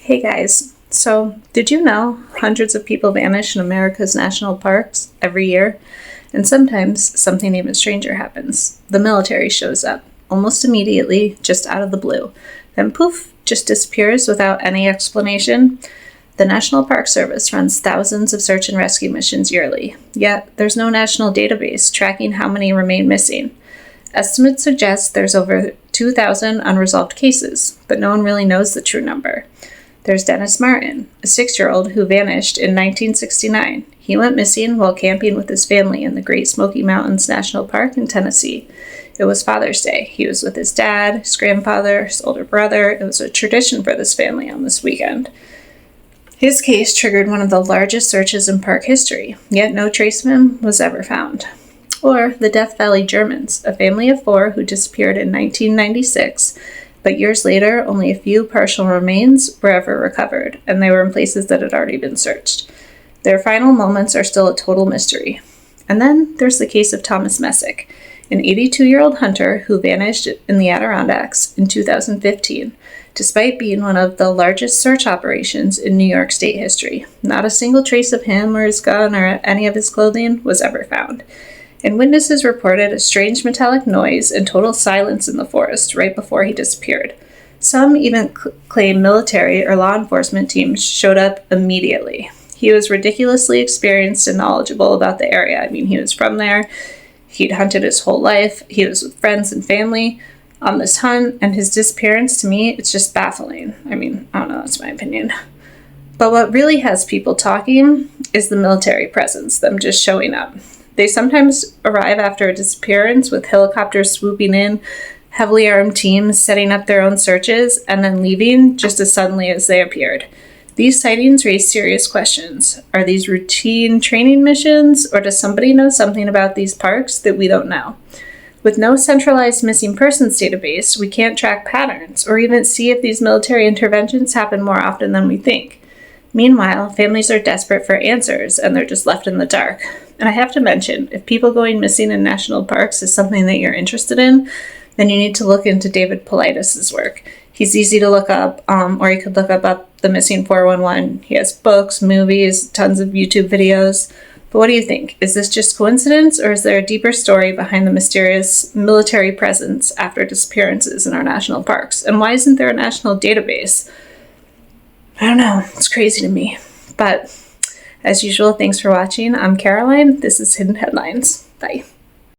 Hey guys, so did you know hundreds of people vanish in America's national parks every year? And sometimes something even stranger happens. The military shows up, almost immediately, just out of the blue. Then poof, just disappears without any explanation. The National Park Service runs thousands of search and rescue missions yearly, yet there's no national database tracking how many remain missing. Estimates suggest there's over 2,000 unresolved cases, but no one really knows the true number. There's Dennis Martin, a 6-year-old who vanished in 1969. He went missing while camping with his family in the Great Smoky Mountains National Park in Tennessee. It was Father's Day. He was with his dad, his grandfather, his older brother. It was a tradition for this family on this weekend. His case triggered one of the largest searches in park history, yet no trace of him was ever found. Or the Death Valley Germans, a family of 4 who disappeared in 1996, but years later, only a few partial remains were ever recovered, and they were in places that had already been searched. Their final moments are still a total mystery. And then there's the case of Thomas Messick, an 82-year-old hunter who vanished in the Adirondacks in 2015, despite being one of the largest search operations in New York State history. Not a single trace of him or his gun or any of his clothing was ever found. And witnesses reported a strange metallic noise and total silence in the forest right before he disappeared. Some even claim military or law enforcement teams showed up immediately. He was ridiculously experienced and knowledgeable about the area. I mean, he was from there. He'd hunted his whole life. He was with friends and family on this hunt, and his disappearance, to me, it's just baffling. I mean, I don't know, that's my opinion. But what really has people talking is the military presence, them just showing up. They sometimes arrive after a disappearance with helicopters swooping in, heavily armed teams setting up their own searches, and then leaving just as suddenly as they appeared. These sightings raise serious questions. Are these routine training missions, or does somebody know something about these parks that we don't know? With no centralized missing persons database, we can't track patterns or even see if these military interventions happen more often than we think. Meanwhile, families are desperate for answers, and they're just left in the dark. And I have to mention, if people going missing in national parks is something that you're interested in, then you need to look into David Paulides' work. He's easy to look up, or you could look up the Missing 411. He has books, movies, tons of YouTube videos. But what do you think? Is this just coincidence, or is there a deeper story behind the mysterious military presence after disappearances in our national parks? And why isn't there a national database? I don't know. It's crazy to me. But as usual, thanks for watching. I'm Caroline. This is Hidden Headlines. Bye.